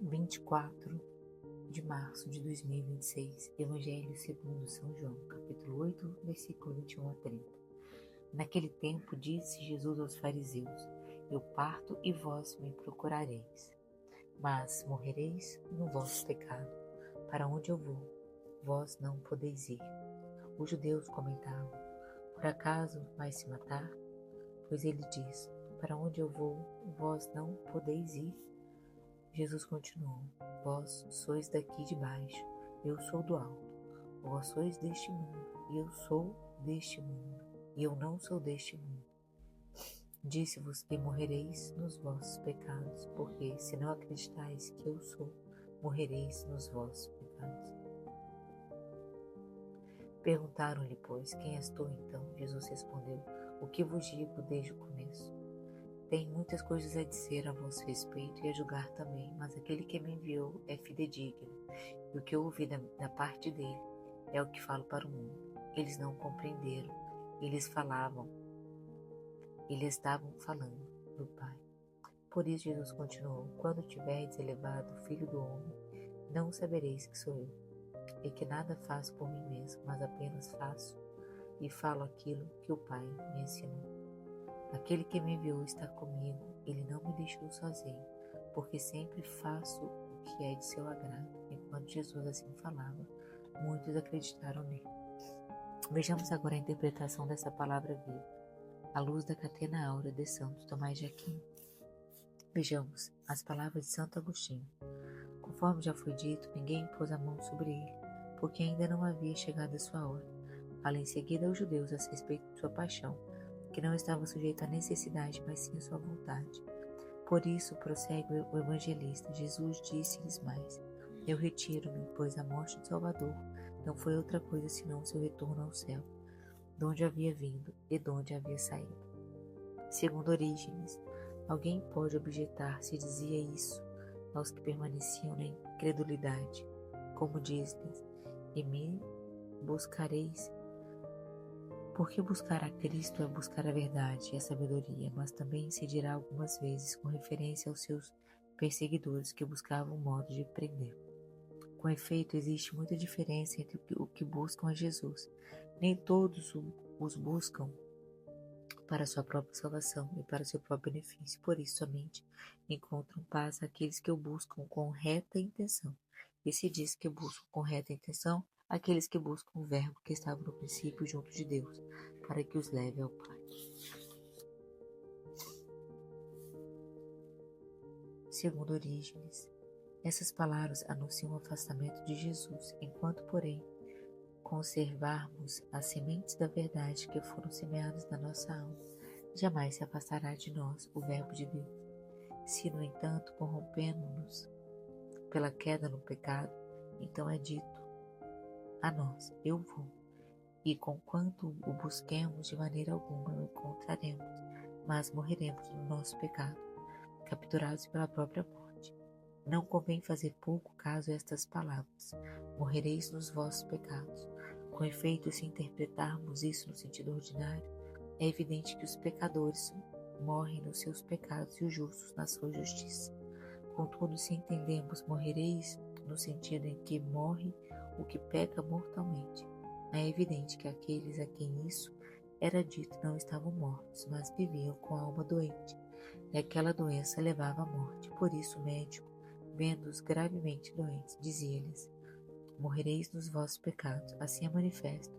24 de março de 2026, Evangelho segundo São João, capítulo 8, versículo 21 a 30. Naquele tempo disse Jesus aos fariseus: Eu parto e vós me procurareis, mas morrereis no vosso pecado. Para onde eu vou, vós não podeis ir. Os judeus comentavam: Por acaso vai se matar? Pois ele diz: Para onde eu vou, vós não podeis ir. Jesus continuou: Vós sois daqui de baixo, eu sou do alto. Vós sois deste mundo, e eu sou deste mundo, e eu não sou deste mundo. Disse-vos que morrereis nos vossos pecados, porque se não acreditais que eu sou, morrereis nos vossos pecados. Perguntaram-lhe, pois, quem és tu então? Jesus respondeu: O que vos digo desde o começo? Tenho muitas coisas a dizer a vosso respeito e a julgar também, mas aquele que me enviou é fidedigno, e o que eu ouvi da parte dele é o que falo para o mundo. Eles não compreenderam, eles estavam falando do Pai. Por isso Jesus continuou: Quando tiverdes elevado o Filho do Homem, não sabereis que sou eu, e que nada faço por mim mesmo, mas apenas faço e falo aquilo que o Pai me ensinou. Aquele que me enviou está comigo, ele não me deixou sozinho, porque sempre faço o que é de seu agrado. Enquanto Jesus assim falava, muitos acreditaram nele. Vejamos agora a interpretação dessa palavra viva, à luz da Catena Áurea de Santo Tomás de Aquino. Vejamos as palavras de Santo Agostinho. Conforme já foi dito, ninguém pôs a mão sobre ele, porque ainda não havia chegado a sua hora. Fala em seguida aos judeus a respeito de sua paixão, que não estava sujeito à necessidade, mas sim à sua vontade. Por isso, prossegue o evangelista, Jesus disse-lhes mais: Eu retiro-me, pois a morte de Salvador não foi outra coisa senão o seu retorno ao céu, de onde havia vindo e de onde havia saído. Segundo Orígenes, alguém pode objetar se dizia isso aos que permaneciam na incredulidade, como diz-lhes: E me buscareis. Porque buscar a Cristo é buscar a verdade e a sabedoria, mas também se dirá algumas vezes com referência aos seus perseguidores que buscavam um modo de prender. Com efeito, existe muita diferença entre o que buscam a Jesus. Nem todos os buscam para sua própria salvação e para seu próprio benefício. Por isso, somente encontram paz aqueles que o buscam com reta intenção. E se diz que buscam com reta intenção aqueles que buscam o Verbo que estava no princípio junto de Deus, para que os leve ao Pai. Segundo Orígenes, essas palavras anunciam o afastamento de Jesus, enquanto, porém, conservarmos as sementes da verdade que foram semeadas na nossa alma, jamais se afastará de nós o Verbo de Deus. Se, no entanto, corrompemos-nos pela queda no pecado, então é dito a nós: Eu vou. E conquanto o busquemos, de maneira alguma o encontraremos, mas morreremos no nosso pecado, capturados pela própria morte. Não convém fazer pouco caso a estas palavras: morrereis nos vossos pecados. Com efeito, se interpretarmos isso no sentido ordinário, é evidente que os pecadores morrem nos seus pecados e os justos na sua justiça. Contudo, se entendemos morrereis no sentido em que morre o que peca mortalmente, é evidente que aqueles a quem isso era dito não estavam mortos, mas viviam com a alma doente, e aquela doença levava à morte. Por isso o médico, vendo-os gravemente doentes, dizia-lhes: Morrereis nos vossos pecados. Assim é manifesto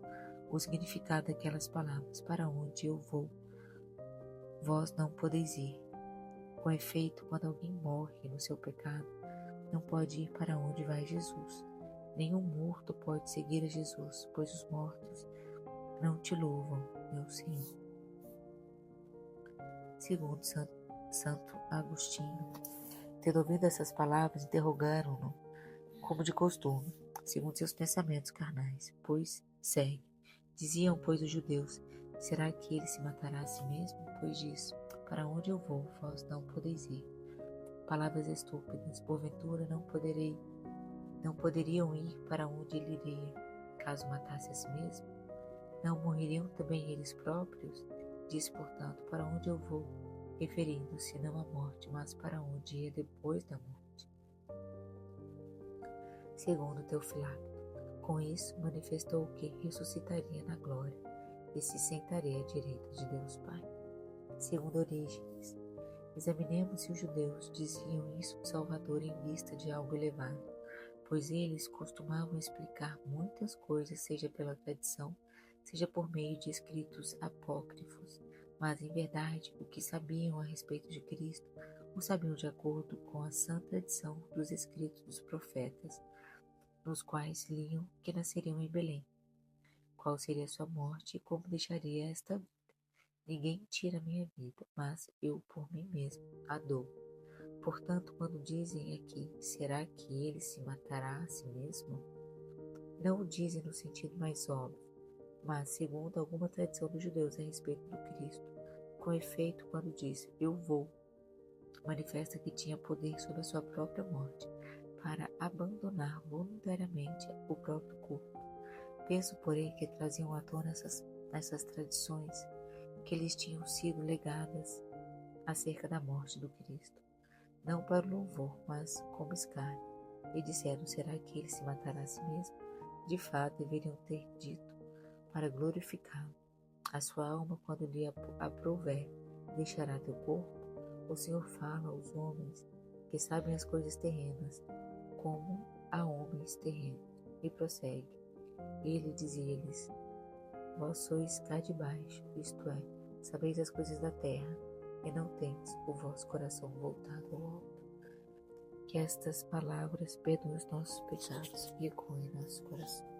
o significado daquelas palavras: Para onde eu vou, vós não podeis ir. Com efeito, quando alguém morre no seu pecado, não pode ir para onde vai Jesus. Nenhum morto pode seguir a Jesus, pois os mortos não te louvam, meu Senhor. Segundo Santo Agostinho, tendo ouvido essas palavras, interrogaram-no, como de costume, segundo seus pensamentos carnais, pois segue. Diziam, pois, os judeus: Será que ele se matará a si mesmo? Pois diz: Para onde eu vou, vós não podeis ir. Palavras estúpidas, porventura não poderiam ir para onde ele iria, caso matasse a si mesmo? Não morreriam também eles próprios? Diz, portanto: Para onde eu vou, referindo-se não à morte, mas para onde ia depois da morte. segundo Teofilacto. Com isso, manifestou que ressuscitaria na glória e se sentaria à direita de Deus Pai. Segundo Orígenes, examinemos se os judeus diziam isso do Salvador em vista de algo elevado, pois eles costumavam explicar muitas coisas, seja pela tradição, seja por meio de escritos apócrifos, mas em verdade o que sabiam a respeito de Cristo o sabiam de acordo com a sã tradição dos escritos dos profetas, nos quais liam que nasceriam em Belém, qual seria sua morte e como deixaria esta vida. Ninguém tira minha vida, mas eu por mim mesmo a dou. Portanto, quando dizem aqui, será que ele se matará a si mesmo? Não o dizem no sentido mais óbvio, mas segundo alguma tradição dos judeus a respeito do Cristo. Com efeito, quando diz, eu vou, manifesta que tinha poder sobre a sua própria morte, para abandonar voluntariamente o próprio corpo. Penso, porém, que traziam à tona essas tradições que lhes tinham sido legadas acerca da morte do Cristo, não para o louvor, mas como escárnio, e disseram, será que ele se matará a si mesmo? De fato, deveriam ter dito, para glorificá-lo. A sua alma, quando lhe aprouver, deixará teu corpo. O Senhor fala aos homens que sabem as coisas terrenas, como a homens terrenos, e prossegue. Ele dizia-lhes, vós sois cá de baixo, isto é, sabeis as coisas da terra, e não tendes o vosso coração voltado ao alto. Que estas palavras perdoem os nossos pecados e ecoem em nosso coração.